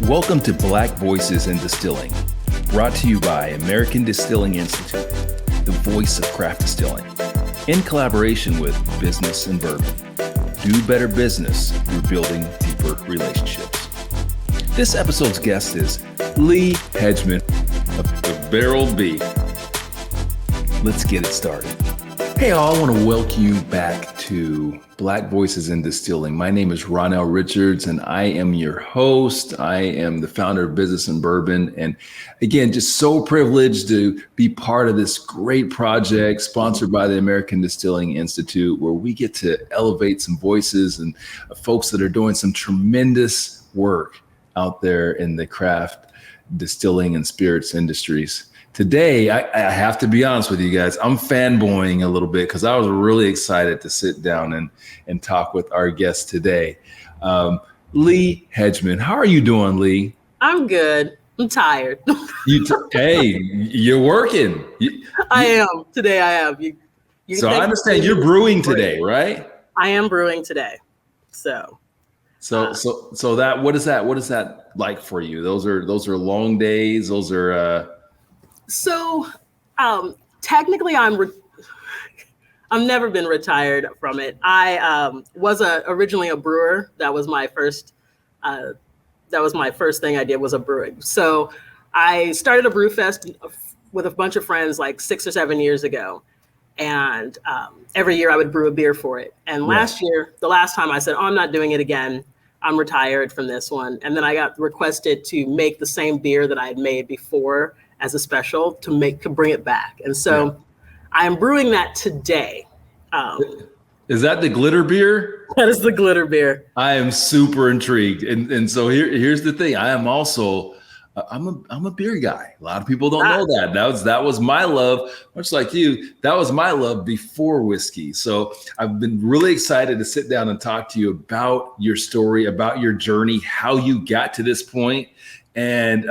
Welcome to Black Voices in Distilling, brought to you by American Distilling Institute, the voice of craft distilling, in collaboration with Business and Bourbon. Do better business through building deeper relationships. This episode's guest is Lee Hedgmon of the Barrel B. Let's get it started. Hey all, I want to welcome you back to Black Voices in Distilling. My name is Ronell Richards and I am your host. I am the founder of Business and Bourbon. And again, just so privileged to be part of this great project sponsored by the American Distilling Institute, where we get to elevate some voices and folks that are doing some tremendous work out there in the craft distilling and spirits industries. Today, I have to be honest with you guys, I'm fanboying a little bit because I was really excited to sit down and talk with our guest today. Lee Hedgmon. How are you doing, Lee? I'm good. I'm tired. Hey, you're working. I am. Today I am. So I understand you're brewing today, right? I am brewing today. So that what is that like for you? Those are long days. Those are So technically I've never been retired from it. I was originally a brewer. That was my first thing I did, was a brewing. So I started a brew fest with a bunch of friends like 6 or 7 years ago. And every year I would brew a beer for it. And last year, the last time I said, oh, I'm not doing it again. I'm retired from this one. And then I got requested to make the same beer that I had made before as a special to bring it back. And so I am brewing that today. Is that the glitter beer? That is the glitter beer. I am super intrigued. And so here's the thing. I am also, I'm a beer guy. A lot of people don't know that. That was my love, much like you. That was my love before whiskey. So I've been really excited to sit down and talk to you about your story, about your journey, how you got to this point. And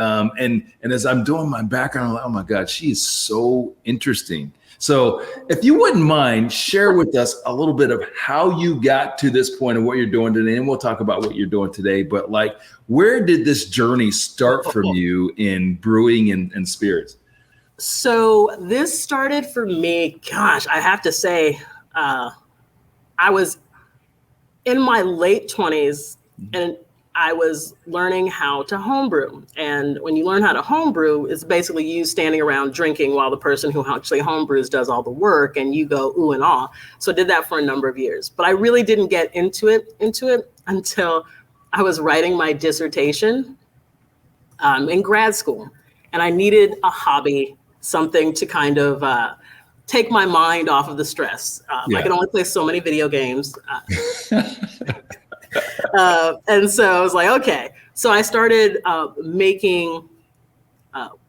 as I'm doing my background, I'm like, oh my God, she is so interesting. So if you wouldn't mind, share with us a little bit of how you got to this point and what you're doing today. And we'll talk about what you're doing today. But like, where did this journey start from you in brewing and spirits? So this started for me, gosh, I have to say, I was in my late 20s and I was learning how to homebrew. And when you learn how to homebrew, it's basically you standing around drinking while the person who actually homebrews does all the work and you go ooh and ah. So I did that for a number of years. But I really didn't get into it until I was writing my dissertation in grad school. And I needed a hobby, something to kind of take my mind off of the stress. I could only play so many video games. And so I was like, okay. So I started making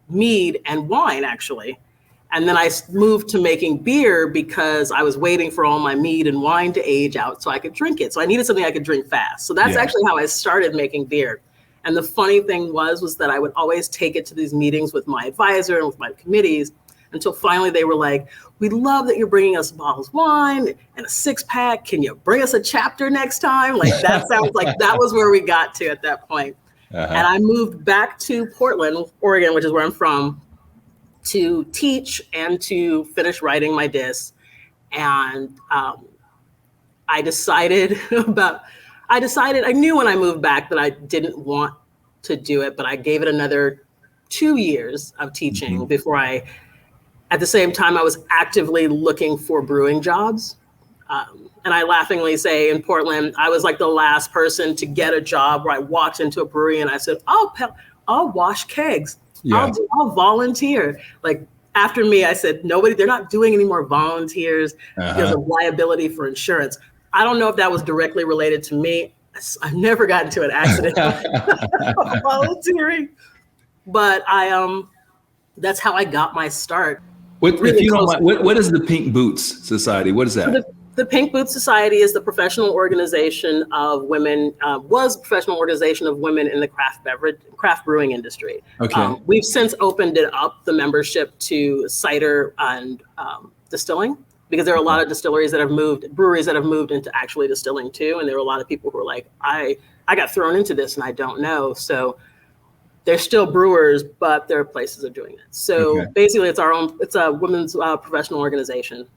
mead and wine, actually. And then I moved to making beer because I was waiting for all my mead and wine to age out so I could drink it. So I needed something I could drink fast. So that's actually how I started making beer. And the funny thing was that I would always take it to these meetings with my advisor and with my committees until finally they were like, we love that you're bringing us bottles of wine and a 6-pack. Can you bring us a chapter next time? Like that sounds like that was where we got to at that point. And I moved back to Portland, Oregon, which is where I'm from, to teach and to finish writing my diss. And I knew when I moved back that I didn't want to do it, but I gave it another 2 years of teaching before at the same time, I was actively looking for brewing jobs. And I laughingly say in Portland, I was like the last person to get a job where I walked into a brewery and I said, I'll wash kegs. I'll volunteer. Like after me, I said, they're not doing any more volunteers because of liability for insurance. I don't know if that was directly related to me. I've never gotten into an accident volunteering, but that's how I got my start. What is the Pink Boots Society? What is that? The Pink Boots Society is the professional organization of women, was a professional organization of women in the craft brewing industry. Okay. We've since opened it up, the membership, to cider and distilling, because there are a lot of breweries that have moved into actually distilling too. And there were a lot of people who were like, I got thrown into this and I don't know. So they're still brewers, but there are places of doing it. So basically, it's a women's professional organization.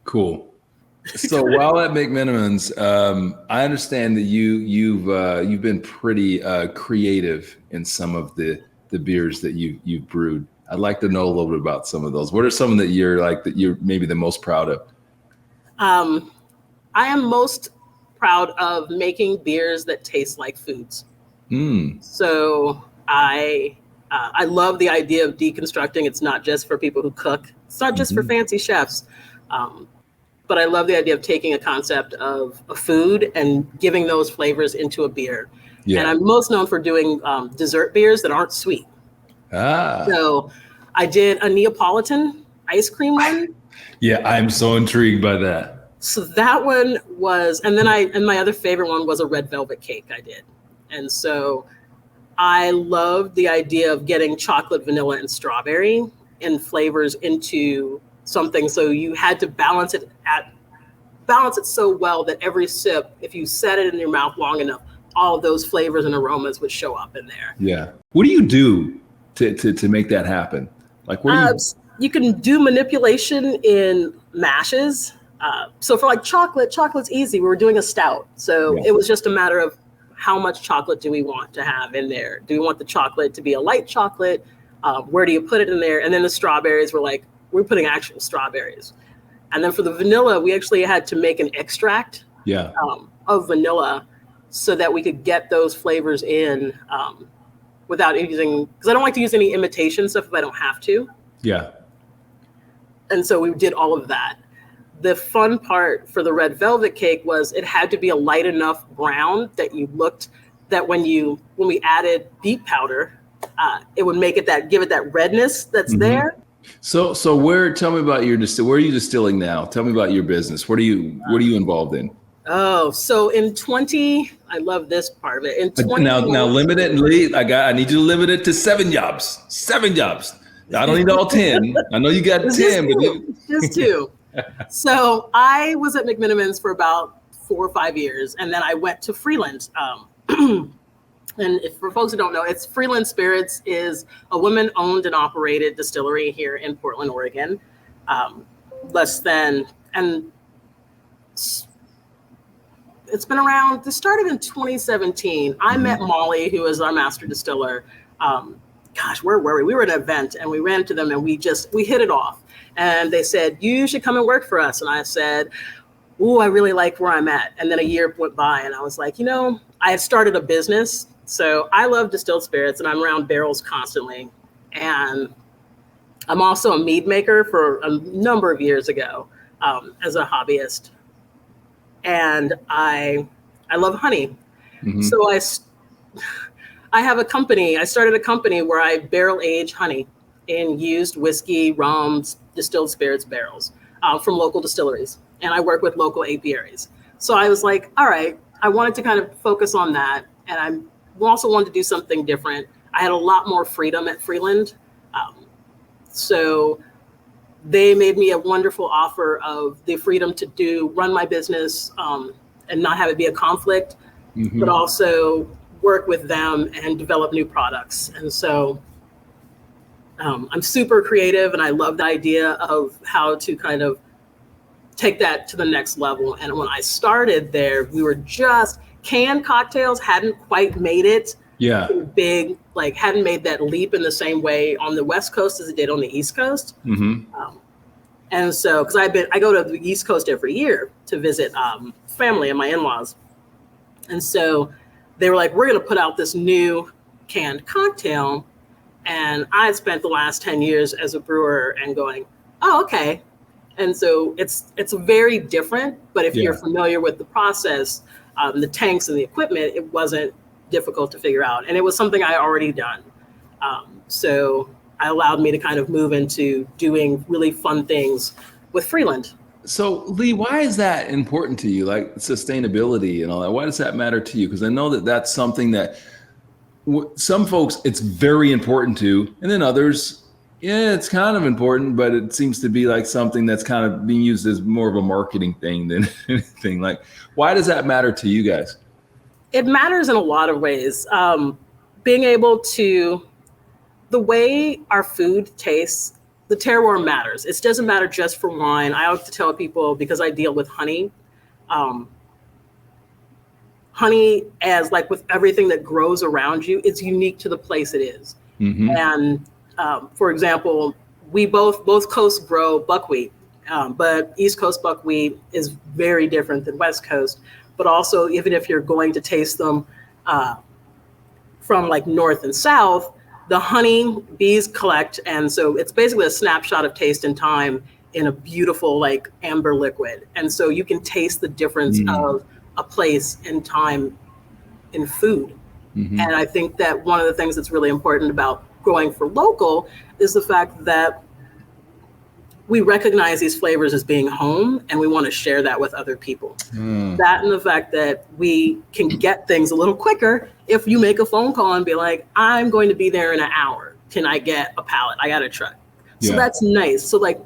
Cool. So while at McMenamins, I understand that you've been pretty creative in some of the beers that you've brewed. I'd like to know a little bit about some of those. What are some that you're maybe the most proud of? I am most proud of making beers that taste like foods. So I love the idea of deconstructing. It's not just for people who cook. It's not just for fancy chefs. But I love the idea of taking a concept of a food and giving those flavors into a beer. Yeah. And I'm most known for doing dessert beers that aren't sweet. So I did a Neapolitan ice cream one. Yeah, I'm so intrigued by that. So that one was, and my other favorite one was a red velvet cake I did. And so I loved the idea of getting chocolate, vanilla, and strawberry and flavors into something. So you had to balance it so well that every sip, if you set it in your mouth long enough, all of those flavors and aromas would show up in there. Yeah. What do you do to make that happen? Like, you can do manipulation in mashes. So for like chocolate's easy. We were doing a stout. So it was just a matter of how much chocolate do we want to have in there? Do we want the chocolate to be a light chocolate? Where do you put it in there? And then the strawberries were like, we're putting actual strawberries. And then for the vanilla, we actually had to make an extract of vanilla so that we could get those flavors in without using, because I don't like to use any imitation stuff if I don't have to. Yeah. And so we did all of that. The fun part for the red velvet cake was it had to be a light enough brown that when we added beet powder, it would make it give it that redness that's there. So tell me about where are you distilling now? Tell me about your business. What are you involved in? Oh, so I love this part of it. In 20 now limit it, Lee. I need you to limit it to 7 jobs. 7 jobs. I don't need all 10. I know you got 10, but just 2. So I was at McMenamins for about 4 or 5 years, and then I went to Freeland. And for folks who don't know, Freeland Spirits is a woman-owned and operated distillery here in Portland, Oregon. It's been around. This started in 2017. I met Molly, who is our master distiller. Where were we? We were at an event, and we ran into them, and we hit it off. And they said, you should come and work for us. And I said, ooh, I really like where I'm at. And then a year went by, and I was like, I had started a business. So I love distilled spirits, and I'm around barrels constantly. And I'm also a mead maker for a number of years ago as a hobbyist. And I love honey. So I have a company. I started a company where I barrel age honey in used whiskey, rums, distilled spirits barrels from local distilleries. And I work with local apiaries. So I was like, all right, I wanted to kind of focus on that. And I also wanted to do something different. I had a lot more freedom at Freeland. So they made me a wonderful offer of the freedom to run my business and not have it be a conflict, but also work with them and develop new products. And so I'm super creative, and I love the idea of how to kind of take that to the next level. And when I started there, we were just canned cocktails hadn't quite made it big, hadn't made that leap in the same way on the West Coast as it did on the East Coast. And so, because I go to the East Coast every year to visit family and my in-laws. And so they were like, we're going to put out this new canned cocktail. And I had spent the last 10 years as a brewer and going, oh, okay. And so it's very different, but if you're familiar with the process, the tanks and the equipment, it wasn't difficult to figure out. And it was something I already done. So it allowed me to kind of move into doing really fun things with Freeland. So Lee, why is that important to you? Like sustainability and all that, why does that matter to you? Because I know that that's something that some folks, it's very important to, and then others, it's kind of important, but it seems to be like something that's kind of being used as more of a marketing thing than anything. Like, why does that matter to you guys? It matters in a lot of ways. Being able to the way our food tastes, the terroir matters. It doesn't matter just for wine. I like to tell people, because I deal with honey, um, honey, as like with everything that grows around you, it's unique to the place it is. Mm-hmm. And for example, we both coasts grow buckwheat, but East Coast buckwheat is very different than West Coast. But also, even if you're going to taste them from like North and South, the honey bees collect, and so it's basically a snapshot of taste and time in a beautiful like amber liquid. And so you can taste the difference of a place and time in food. Mm-hmm. And I think that one of the things that's really important about growing for local is the fact that we recognize these flavors as being home, and we want to share that with other people. That and the fact that we can get things a little quicker if you make a phone call and be like, I'm going to be there in an hour. Can I get a pallet? I got a truck. So that's nice. So like,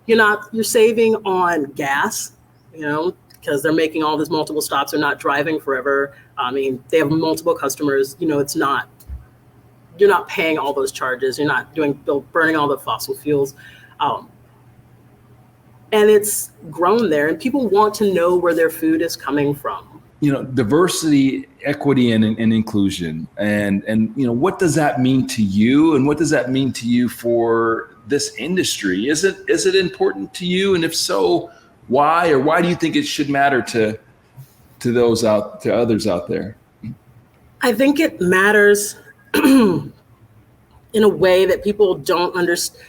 you're saving on gas, because they're making all these multiple stops. They're not driving forever. I mean, they have multiple customers. You're not paying all those charges. You're not burning all the fossil fuels. And it's grown there, and people want to know where their food is coming from. Diversity, equity, and inclusion, and what does that mean to you, and what does that mean to you for this industry? Is it important to you, and if so, why? Or why do you think it should matter to others out there? I think it matters in a way that people don't understand.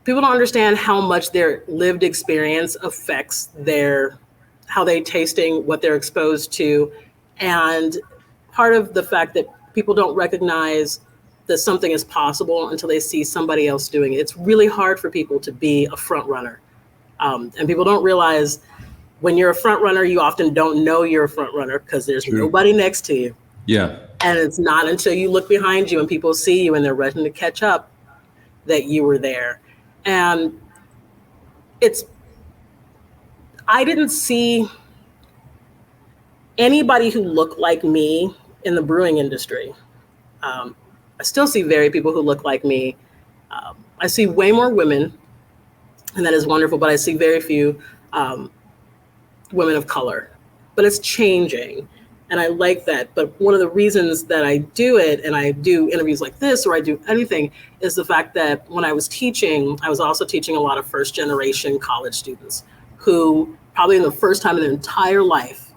People don't understand how much their lived experience affects how they tasting, what they're exposed to. And part of the fact that people don't recognize that something is possible until they see somebody else doing it. It's really hard for people to be a front runner. And people don't realize when you're a front runner, you often don't know you're a front runner because there's nobody next to you. Yeah. And it's not until you look behind you and people see you and they're rushing to catch up that you were there. And I didn't see anybody who looked like me in the brewing industry. I still see very people who look like me. I see way more women, and that is wonderful, but I see very few women of color. But it's changing, and I like that. But one of the reasons that I do it, and I do interviews like this, or I do anything, is the fact that when I was teaching, I was also teaching a lot of first generation college students who probably in the first time in their entire life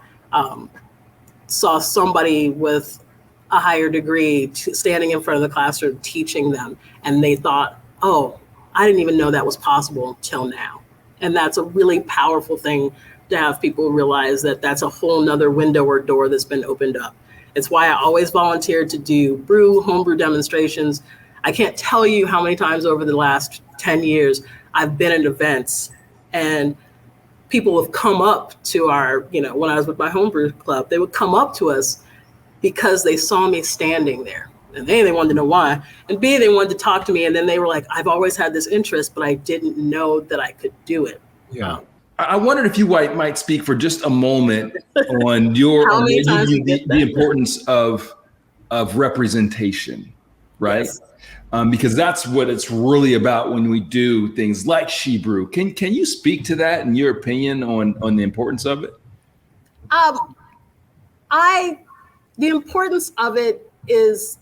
saw somebody with a higher degree standing in front of the classroom teaching them. And they thought, oh, I didn't even know that was possible till now. And that's a really powerful thing to have people realize that that's a whole nother window or door that's been opened up. It's why I always volunteered to do homebrew demonstrations. I can't tell you how many times over the last 10 years I've been at events and people have come up to our, when I was with my homebrew club, they would come up to us because they saw me standing there. And A, they wanted to know why, and B, they wanted to talk to me. And then they were like, I've always had this interest, but I didn't know that I could do it. Yeah. I wondered if you might speak for just a moment on the importance of representation, right? Yes. Because that's what it's really about when we do things like She Brew. Can you speak to that and your opinion on the importance of it? The importance of it is,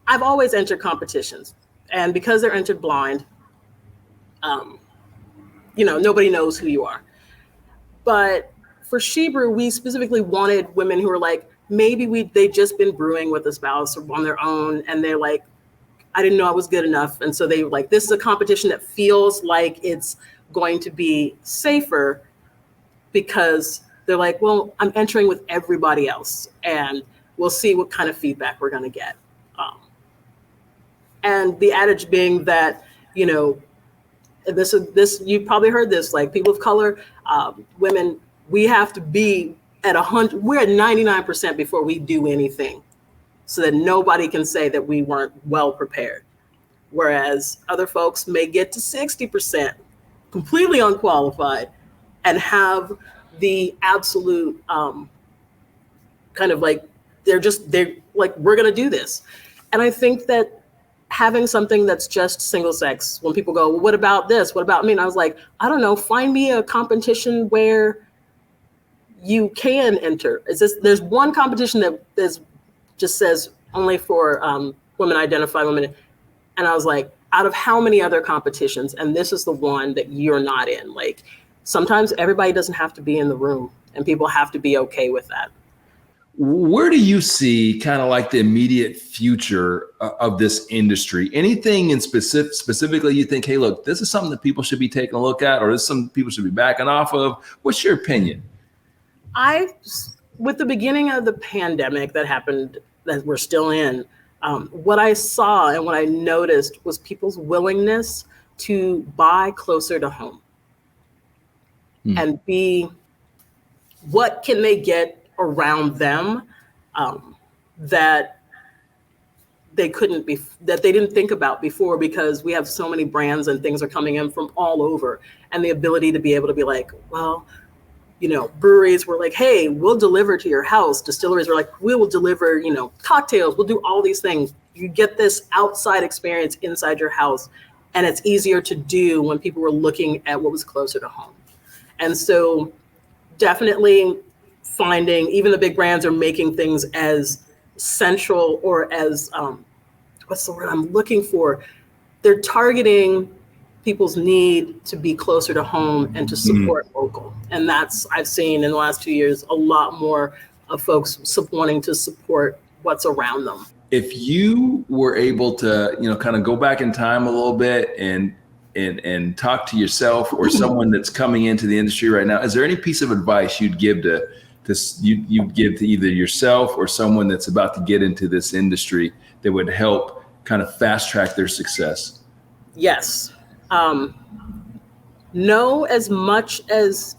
I've always entered competitions. And because they're entered blind, nobody knows who you are. But for She Brew, we specifically wanted women who were like, maybe they'd just been brewing with a spouse or on their own, and they're like, I didn't know I was good enough. And so they were like, this is a competition that feels like it's going to be safer because they're like, well, I'm entering with everybody else, and we'll see what kind of feedback we're going to get. And the adage being that, this you've probably heard this, like people of color, women, we have to be at 100, we're at 99% before we do anything, so that nobody can say that we weren't well prepared. Whereas other folks may get to 60%, completely unqualified, and have the absolute kind of like, they're like, we're going to do this. And I think that having something that's just single sex, when people go, well, what about this? What about me? And I was like, I don't know, find me a competition where you can enter. There's one competition that just says only for women identified women. And I was like, out of how many other competitions? And this is the one that you're not in. Like, sometimes everybody doesn't have to be in the room, and people have to be okay with that. Where do you see kind of like the immediate future of this industry? Anything in specifically you think, hey, look, this is something that people should be taking a look at, or this is something people should be backing off of? What's your opinion? With the beginning of the pandemic that happened, that we're still in, what I saw and what I noticed was people's willingness to buy closer to home and what can they get around them that they didn't think about before, because we have so many brands and things are coming in from all over, and the ability to be able to be like, well, breweries were like, hey, we'll deliver to your house. Distilleries were like, we will deliver, cocktails. We'll do all these things. You get this outside experience inside your house, and it's easier to do when people were looking at what was closer to home. And so definitely finding, even the big brands are making things as central, or as, what's the word I'm looking for? They're targeting people's need to be closer to home and to support local. And I've seen in the last 2 years, a lot more of folks wanting to support what's around them. If you were able to, kind of go back in time a little bit and talk to yourself or someone that's coming into the industry right now, is there any piece of advice you'd give to either yourself or someone that's about to get into this industry that would help kind of fast track their success? Yes. Know as much as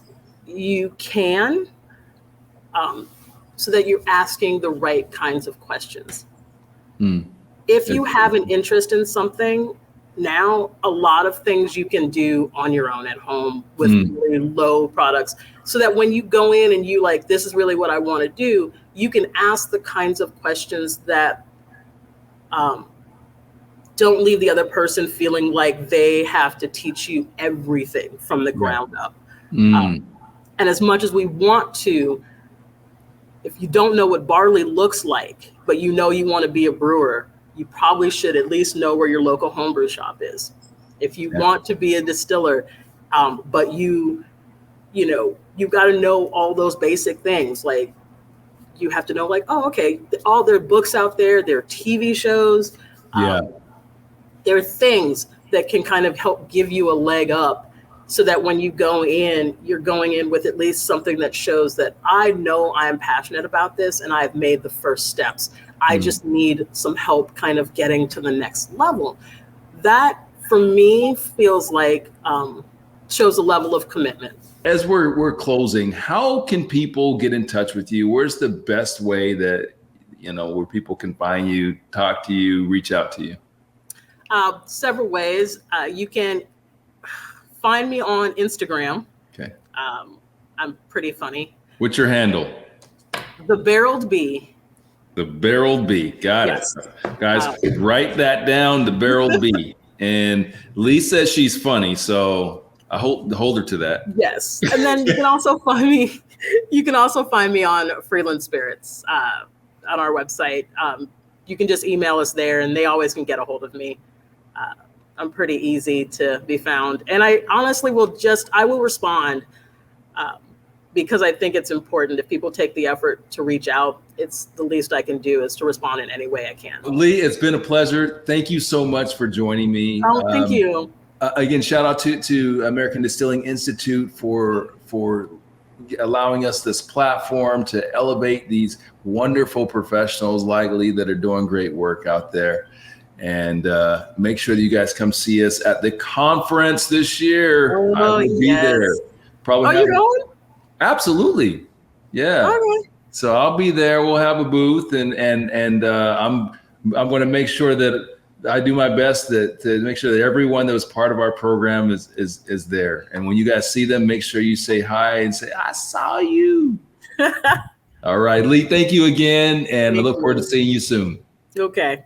you can, so that you're asking the right kinds of questions. If you have an interest in something, now a lot of things you can do on your own at home with really low products, so that when you go in and you like, this is really what I want to do, you can ask the kinds of questions that don't leave the other person feeling like they have to teach you everything from the ground up. And as much as we want to, if you don't know what barley looks like, but you want to be a brewer, you probably should at least know where your local homebrew shop is. If you want to be a distiller, but you've got to know all those basic things. Like, you have to know, like, oh, okay, all their books out there, their TV shows. There are things that can kind of help give you a leg up, so that when you go in, you're going in with at least something that shows that I know I am passionate about this and I've made the first steps. I just need some help kind of getting to the next level. That, for me, feels like shows a level of commitment. As we're closing, how can people get in touch with you? Where's the best way that, where people can find you, talk to you, reach out to you? Several ways. You can find me on Instagram. Okay. I'm pretty funny. What's your handle? The Barreled Bee. The Barreled Bee. Got it. Guys, write that down, The Barreled Bee. And Lee says she's funny, so I hold her to that. Yes. And then you can also find me. You can also find me on Freeland Spirits on our website. You can just email us there, and they always can get a hold of me. I'm pretty easy to be found, and I honestly I will respond, because I think it's important. If people take the effort to reach out, it's the least I can do is to respond in any way I can. Lee, it's been a pleasure. Thank you so much for joining me. Oh, thank you. Again, shout out to American Distilling Institute for allowing us this platform to elevate these wonderful professionals like Lee that are doing great work out there. And make sure that you guys come see us at the conference this year. Oh, I will be there. Probably. You're going? Absolutely. Yeah. Okay. So I'll be there. We'll have a booth, and I'm going to make sure that I do my best to make sure that everyone that was part of our program is there. And when you guys see them, make sure you say hi and say, I saw you. All right, Lee, thank you again. And I Thank look forward to you. seeing you soon. Okay.